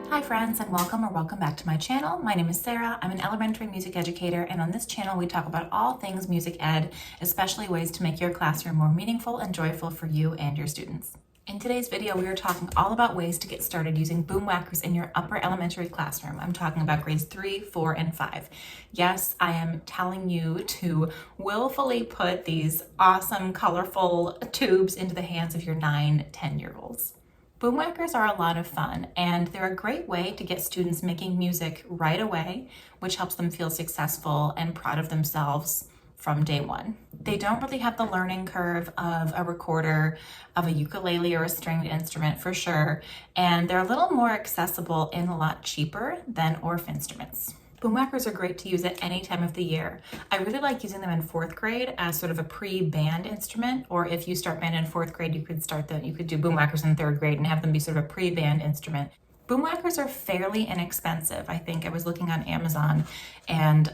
Hi friends, and welcome back to my channel. My name is Sarah. I'm an elementary music educator, and on this channel we talk about all things music ed, especially ways to make your classroom more meaningful and joyful for you and your students. In today's video, we are talking all about ways to get started using Boomwhackers in your upper elementary classroom. I'm talking about grades 3, 4, and 5. Yes, I am telling you to willfully put these awesome, colorful tubes into the hands of your 9, 10-year-olds. Boomwhackers are a lot of fun, and they're a great way to get students making music right away, which helps them feel successful and proud of themselves from day one. They don't really have the learning curve of a recorder, of a ukulele or a stringed instrument for sure, and they're a little more accessible and a lot cheaper than ORF instruments. Boomwhackers are great to use at any time of the year. I really like using them in 4th grade as sort of a pre-band instrument, or if you start band in 4th grade, you could do Boomwhackers in 3rd grade and have them be sort of a pre-band instrument. Boomwhackers are fairly inexpensive. I think I was looking on Amazon, and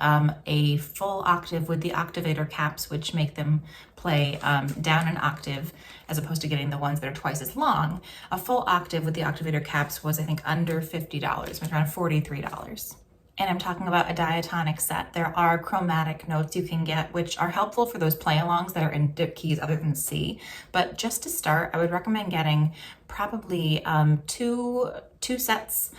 a full octave with the octavator caps, which make them play down an octave as opposed to getting the ones that are twice as long. A full octave with the octavator caps was, I think, under $50, it was around $43. And I'm talking about a diatonic set. There are chromatic notes you can get, which are helpful for those play-alongs that are in dip keys other than C. But just to start, I would recommend getting probably two sets,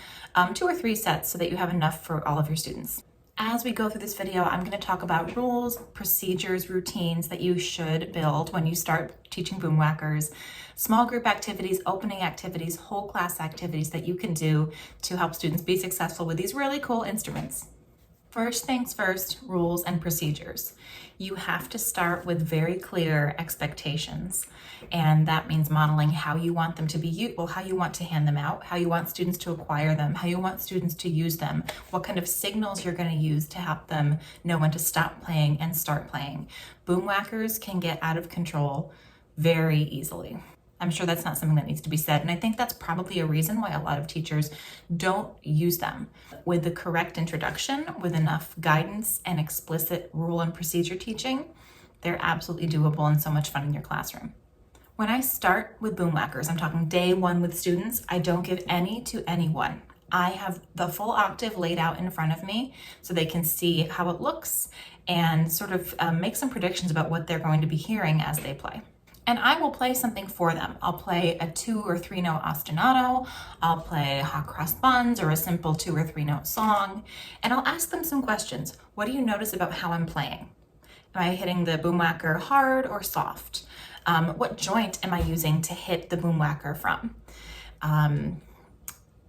2 or 3 sets, so that you have enough for all of your students. As we go through this video, I'm going to talk about rules, procedures, routines that you should build when you start teaching Boomwhackers, small group activities, opening activities, whole class activities that you can do to help students be successful with these really cool instruments. First things first, rules and procedures. You have to start with very clear expectations, and that means modeling how you want them to be how you want to hand them out, how you want students to acquire them, how you want students to use them, what kind of signals you're going to use to help them know when to stop playing and start playing. Boomwhackers can get out of control very easily. I'm sure that's not something that needs to be said, and I think that's probably a reason why a lot of teachers don't use them. With the correct introduction, with enough guidance and explicit rule and procedure teaching, they're absolutely doable and so much fun in your classroom. When I start with Boomwhackers, I'm talking day 1 with students, I don't give any to anyone. I have the full octave laid out in front of me so they can see how it looks and sort of make some predictions about what they're going to be hearing as they play. And I will play something for them. I'll play a 2 or 3 note ostinato, I'll play hot cross buns or a simple 2 or 3 note song, and I'll ask them some questions. What do you notice about how I'm playing? Am I hitting the boomwhacker hard or soft? What joint am I using to hit the boomwhacker from?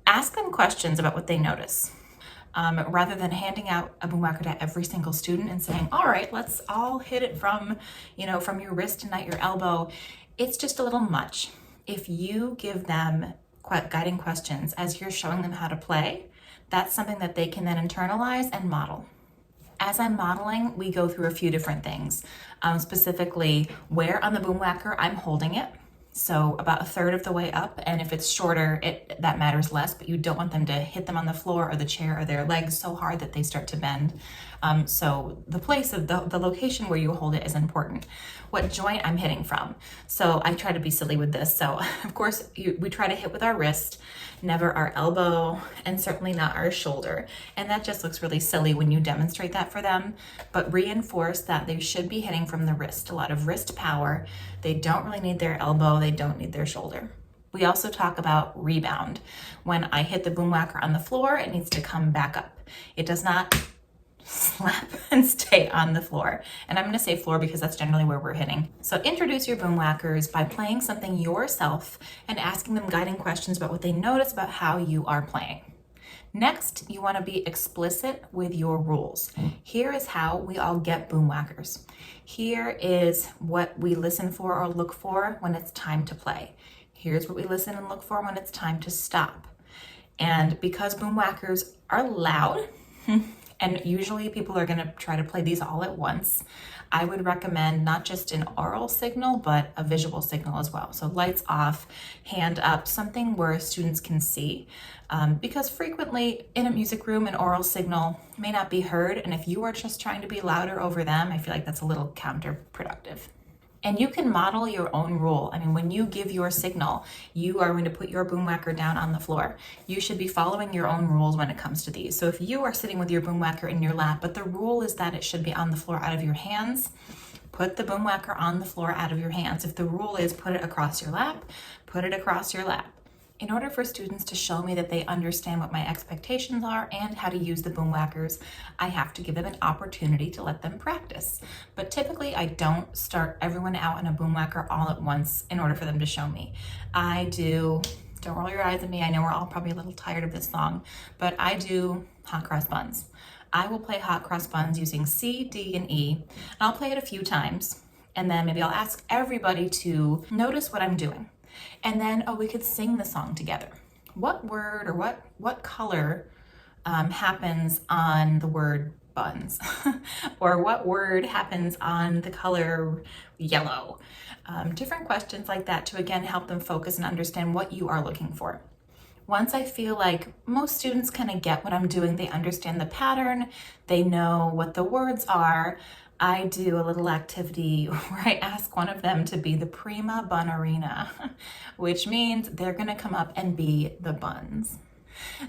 Ask them questions about what they notice. Rather than handing out a boomwhacker to every single student and saying, all right, let's all hit it from your wrist and not your elbow. It's just a little much. If you give them guiding questions as you're showing them how to play, that's something that they can then internalize and model. As I'm modeling, we go through a few different things, specifically where on the boomwhacker I'm holding it. So about 1/3 of the way up, and if it's shorter, that matters less, but you don't want them to hit them on the floor or the chair or their legs so hard that they start to bend. So the place of the location where you hold it is important. What joint I'm hitting from. So I try to be silly with this. So of course we try to hit with our wrist, never our elbow, and certainly not our shoulder. And that just looks really silly when you demonstrate that for them, but reinforce that they should be hitting from the wrist. A lot of wrist power. They don't really need their elbow, they don't need their shoulder. We also talk about rebound. When I hit the boomwhacker on the floor, it needs to come back up. It does not slap and stay on the floor. And I'm going to say floor because that's generally where we're hitting. So introduce your boomwhackers by playing something yourself and asking them guiding questions about what they notice about how you are playing. Next, you want to be explicit with your rules. Here is how we all get boomwhackers. Here is what we listen for or look for when it's time to play. Here's what we listen and look for when it's time to stop. And because boomwhackers are loud, and usually people are going to try to play these all at once, I would recommend not just an oral signal, but a visual signal as well. So lights off, hand up, something where students can see. Because frequently in a music room, an oral signal may not be heard. And if you are just trying to be louder over them, I feel like that's a little counterproductive. And you can model your own rule. I mean, when you give your signal, you are going to put your boomwhacker down on the floor. You should be following your own rules when it comes to these. So if you are sitting with your boomwhacker in your lap, but the rule is that it should be on the floor out of your hands, put the boomwhacker on the floor out of your hands. If the rule is put it across your lap, put it across your lap. In order for students to show me that they understand what my expectations are and how to use the boomwhackers, I have to give them an opportunity to let them practice. But typically I don't start everyone out in a boomwhacker all at once in order for them to show me. Don't roll your eyes at me, I know we're all probably a little tired of this song, but I do hot cross buns. I will play hot cross buns using C, D, and E, and I'll play it a few times, and then maybe I'll ask everybody to notice what I'm doing. And then, we could sing the song together. What word or what color happens on the word buns? Or what word happens on the color yellow? Different questions like that to, again, help them focus and understand what you are looking for. Once I feel like most students kind of get what I'm doing, they understand the pattern, they know what the words are, I do a little activity where I ask one of them to be the prima ballerina, which means they're gonna come up and be the buns.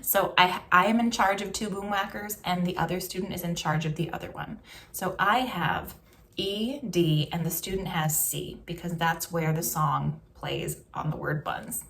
So I am in charge of 2 boomwhackers and the other student is in charge of the other one. So I have E, D, and the student has C because that's where the song plays on the word buns.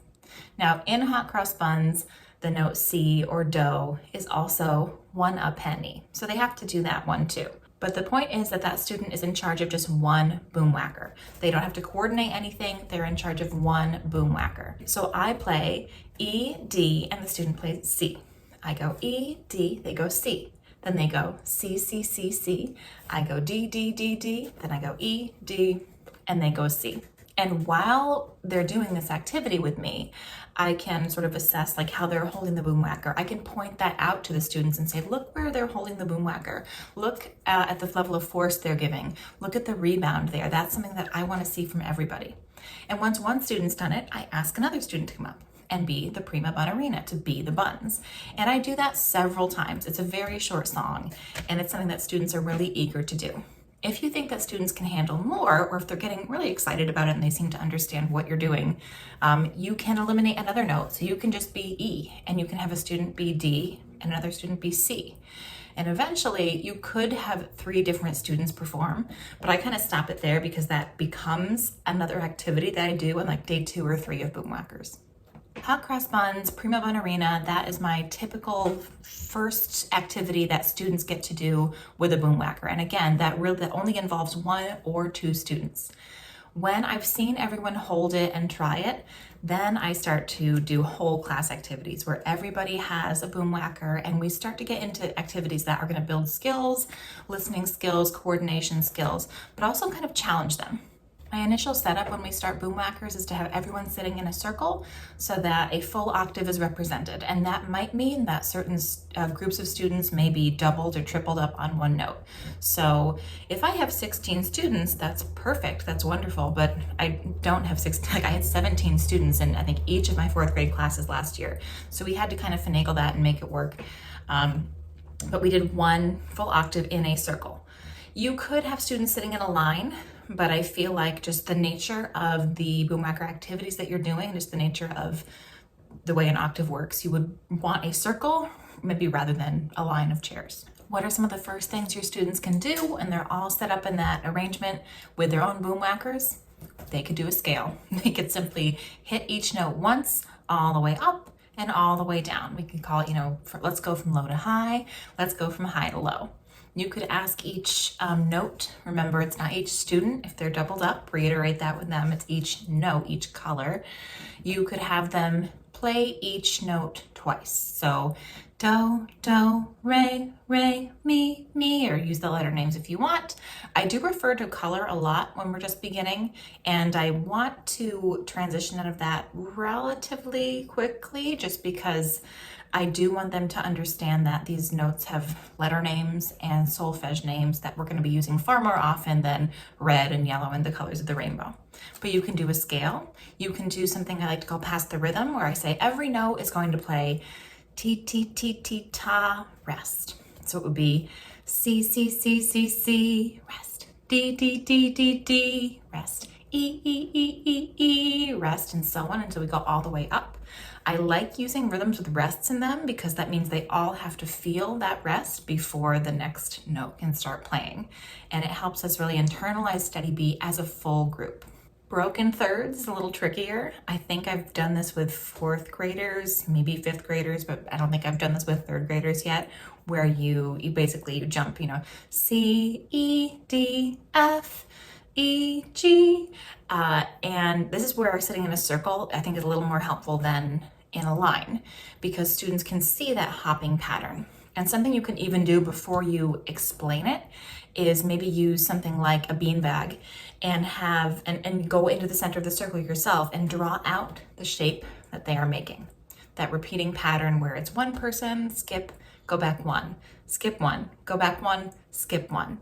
Now in hot cross buns, the note C or do is also 1 a penny. So they have to do that one too. But the point is that student is in charge of just 1 boomwhacker. They don't have to coordinate anything, they're in charge of 1 boomwhacker. So I play E, D, and the student plays C. I go E, D, they go C. Then they go C, C, C, C. I go D, D, D, D. Then I go E, D, and they go C. And while they're doing this activity with me, I can sort of assess like how they're holding the boomwhacker. I can point that out to the students and say, look where they're holding the boomwhacker. Look at the level of force they're giving. Look at the rebound there. That's something that I want to see from everybody. And once one student's done it, I ask another student to come up and be the prima ballerina, to be the buns. And I do that several times. It's a very short song, and it's something that students are really eager to do. If you think that students can handle more, or if they're getting really excited about it and they seem to understand what you're doing, you can eliminate another note. So you can just be E, and you can have a student be D and another student be C. And eventually you could have 3 different students perform, but I kind of stop it there because that becomes another activity that I do on like day 2 or 3 of Boomwhackers. Hot cross buns, prima ballerina, that is my typical first activity that students get to do with a boomwhacker. And again, that only involves 1 or 2 students. When I've seen everyone hold it and try it, then I start to do whole class activities where everybody has a boomwhacker and we start to get into activities that are going to build skills, listening skills, coordination skills, but also kind of challenge them. My initial setup when we start Boomwhackers is to have everyone sitting in a circle so that a full octave is represented. And that might mean that certain groups of students may be doubled or tripled up on 1 note. So if I have 16 students, that's perfect, that's wonderful, but I don't have 16, like I had 17 students in I think each of my 4th grade classes last year. So we had to kind of finagle that and make it work. But we did 1 full octave in a circle. You could have students sitting in a line, but I feel like just the nature of the Boomwhacker activities that you're doing, just the nature of the way an octave works, you would want a circle, maybe rather than a line of chairs. What are some of the first things your students can do when they're all set up in that arrangement with their own Boomwhackers? They could do a scale. They could simply hit each note once, all the way up and all the way down. We could call it, let's go from low to high, let's go from high to low. You could ask each note, remember it's not each student, if they're doubled up, reiterate that with them, it's each note, each color. You could have them play each note twice. So do, re, mi, or use the letter names if you want. I do refer to color a lot when we're just beginning, and I want to transition out of that relatively quickly just because I do want them to understand that these notes have letter names and solfege names that we're going to be using far more often than red and yellow and the colors of the rainbow. But you can do a scale. You can do something I like to call pass the rhythm, where I say every note is going to play ti, ti, ti, ti, ta, rest. So it would be C, C, C, C, C, rest. D, D, D, D, D, rest. E, E, E, E, E, rest, and so on until we go all the way up. I like using rhythms with rests in them because that means they all have to feel that rest before the next note can start playing. And it helps us really internalize steady beat as a full group. Broken thirds is a little trickier. I think I've done this with fourth graders, maybe fifth graders, but I don't think I've done this with third graders yet, where you basically jump, C, E, D, F, E, G. And this is where sitting in a circle, I think, is a little more helpful than in a line because students can see that hopping pattern. And something you can even do before you explain it is maybe use something like a beanbag and and go into the center of the circle yourself and draw out the shape that they are making. That repeating pattern where it's one person, skip, go back one, skip one, go back one, skip one.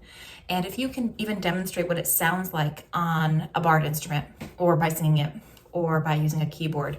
And if you can even demonstrate what it sounds like on a barred instrument or by singing it or by using a keyboard,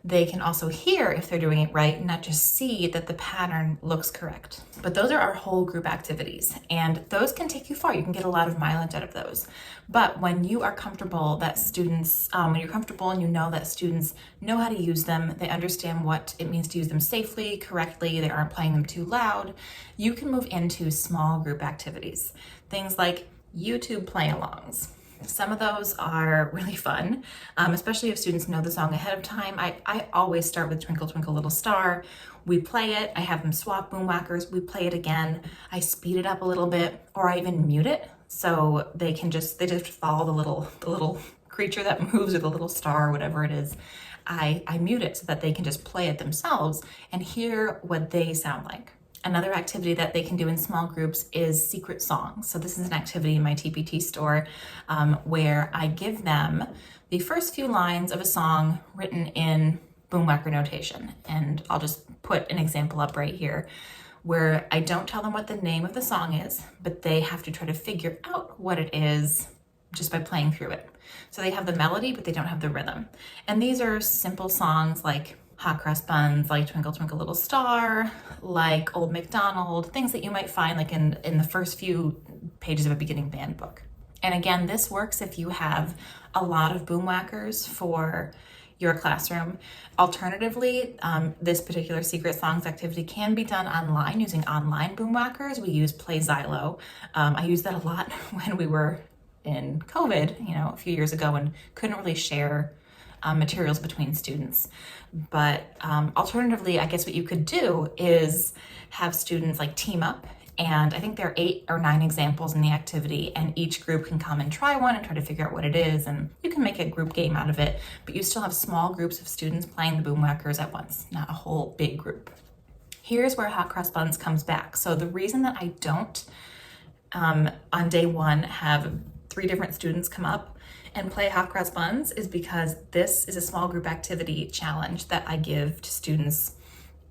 they can also hear if they're doing it right, not just see that the pattern looks correct. But those are our whole group activities, and those can take you far. You can get a lot of mileage out of those. But when you are comfortable that students, when you're comfortable and you know that students know how to use them, they understand what it means to use them safely, correctly, they aren't playing them too loud, you can move into small group activities. Things like YouTube play-alongs. Some of those are really fun, especially if students know the song ahead of time. I always start with Twinkle Twinkle Little Star. We play it, I have them swap Boomwhackers, we play it again, I speed it up a little bit, or I even mute it so they just follow the little creature that moves or the little star or whatever it is. I mute it so that they can just play it themselves and hear what they sound like. Another activity that they can do in small groups is secret songs. So this is an activity in my TPT store where I give them the first few lines of a song written in Boomwhacker notation. And I'll just put an example up right here where I don't tell them what the name of the song is, but they have to try to figure out what it is just by playing through it. So they have the melody, but they don't have the rhythm. And these are simple songs like Hot Cross Buns, like Twinkle Twinkle Little Star, like Old MacDonald, things that you might find like in the first few pages of a beginning band book. And again, this works if you have a lot of Boomwhackers for your classroom. Alternatively, this particular secret songs activity can be done online using online Boomwhackers. We use PlayZilo. I used that a lot when we were in COVID, a few years ago, and couldn't really share materials between students. But alternatively, I guess what you could do is have students like team up, and I think there are 8 or 9 examples in the activity, and each group can come and try one and try to figure out what it is, and you can make a group game out of it, but you still have small groups of students playing the Boomwhackers at once, not a whole big group. Here's where Hot Cross Buns comes back. So the reason that I don't on day 1 have 3 different students come up and play Hot Cross Buns is because this is a small group activity challenge that I give to students,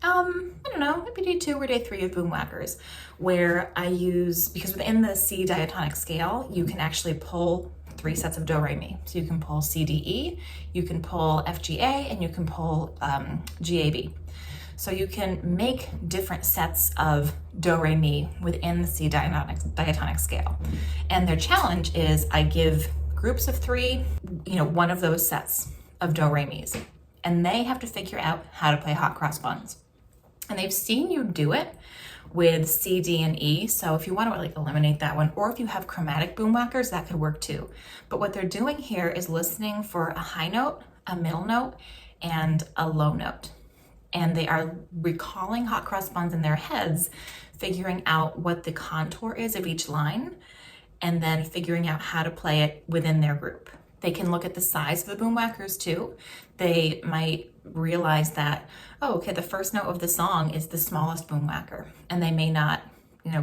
I don't know, maybe day 2 or day 3 of Boomwhackers, where I use, because within the C diatonic scale, you can actually pull 3 sets of do, re, mi. So you can pull C, D, E, you can pull F, G, A, and you can pull G, A, B. So you can make different sets of do, re, mi within the C diatonic scale. And their challenge is I give groups of 3, one of those sets of do, re, mi's, and they have to figure out how to play Hot Cross Buns. And they've seen you do it with C, D, and E. So if you want to eliminate that one, or if you have chromatic Boomwhackers, that could work too. But what they're doing here is listening for a high note, a middle note, and a low note. And they are recalling Hot Cross Buns in their heads, figuring out what the contour is of each line, and then figuring out how to play it within their group. They can look at the size of the Boomwhackers too. They might realize that, the first note of the song is the smallest Boomwhacker, and they may not,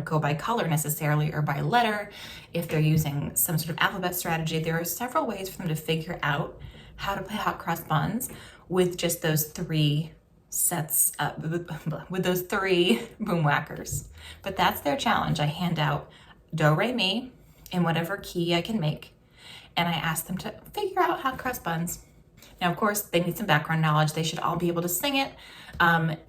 go by color necessarily or by letter. If they're using some sort of alphabet strategy, there are several ways for them to figure out how to play Hot Cross Buns with just those 3 sets up, with those 3 Boomwhackers. But that's their challenge. I hand out do, re, mi in whatever key I can make, and I ask them to figure out Hot Cross Buns. Now, of course, they need some background knowledge. They should all be able to sing it.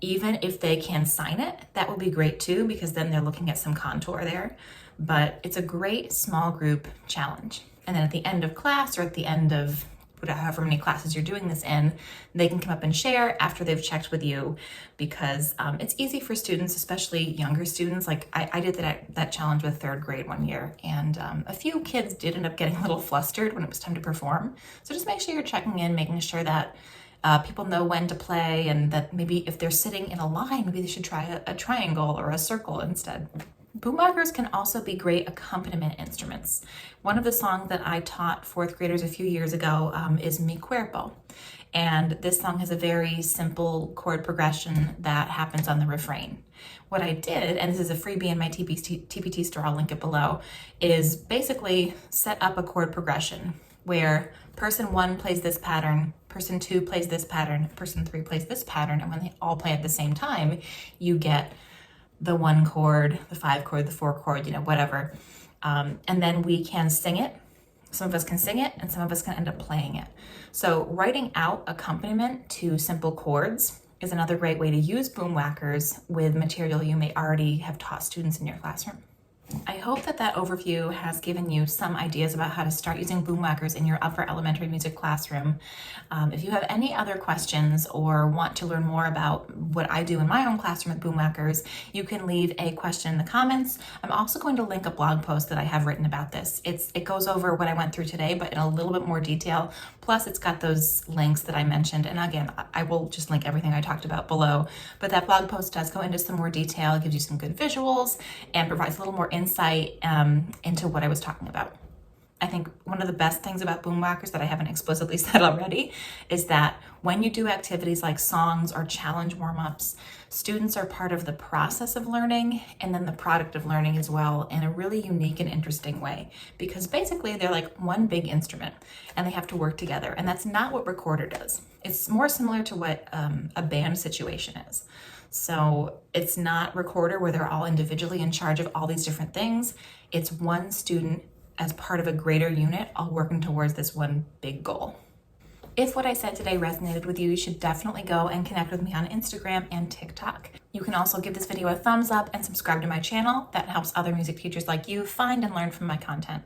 Even if they can sign it, that would be great too, because then they're looking at some contour there. But it's a great small group challenge. And then at the end of class or at the end of however many classes you're doing this in, they can come up and share after they've checked with you, because it's easy for students, especially younger students. Like I did that challenge with 3rd grade one year, and a few kids did end up getting a little flustered when it was time to perform. So just make sure you're checking in, making sure that people know when to play, and that maybe if they're sitting in a line, maybe they should try a triangle or a circle instead. Boomwhackers can also be great accompaniment instruments. One of the songs that I taught 4th graders a few years ago is Mi Cuerpo. And this song has a very simple chord progression that happens on the refrain. What I did, and this is a freebie in my TPT store, I'll link it below, is basically set up a chord progression where person 1 plays this pattern, person 2 plays this pattern, person 3 plays this pattern, and when they all play at the same time, you get the 1 chord, the 5 chord, the 4 chord, whatever. And then we can sing it. Some of us can sing it, and some of us can end up playing it. So writing out accompaniment to simple chords is another great way to use Boomwhackers with material you may already have taught students in your classroom. I hope that overview has given you some ideas about how to start using Boomwhackers in your upper elementary music classroom. If you have any other questions or want to learn more about what I do in my own classroom with Boomwhackers, you can leave a question in the comments. I'm also going to link a blog post that I have written about this. It goes over what I went through today, but in a little bit more detail. Plus, it's got those links that I mentioned. And again, I will just link everything I talked about below. But that blog post does go into some more detail, gives you some good visuals, and provides a little more insight into what I was talking about. I think one of the best things about Boomwhackers that I haven't explicitly said already is that when you do activities like songs or challenge warm-ups, students are part of the process of learning and then the product of learning as well, in a really unique and interesting way, because basically they're like one big instrument and they have to work together. And that's not what recorder does. It's more similar to what a band situation is. So it's not recorder where they're all individually in charge of all these different things. It's one student as part of a greater unit, all working towards this one big goal. If what I said today resonated with you, you should definitely go and connect with me on Instagram and TikTok. You can also give this video a thumbs up and subscribe to my channel. That helps other music teachers like you find and learn from my content.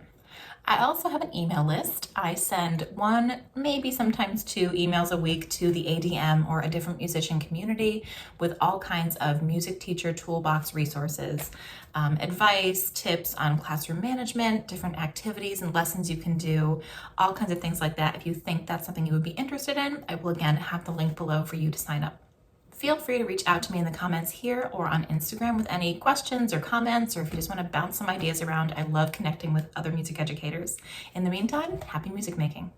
I also have an email list. I send 1, maybe sometimes 2 emails a week to the ADM or a different musician community with all kinds of music teacher toolbox resources, advice, tips on classroom management, different activities and lessons you can do, all kinds of things like that. If you think that's something you would be interested in, I will again have the link below for you to sign up. Feel free to reach out to me in the comments here or on Instagram with any questions or comments, or if you just want to bounce some ideas around. I love connecting with other music educators. In the meantime, happy music making.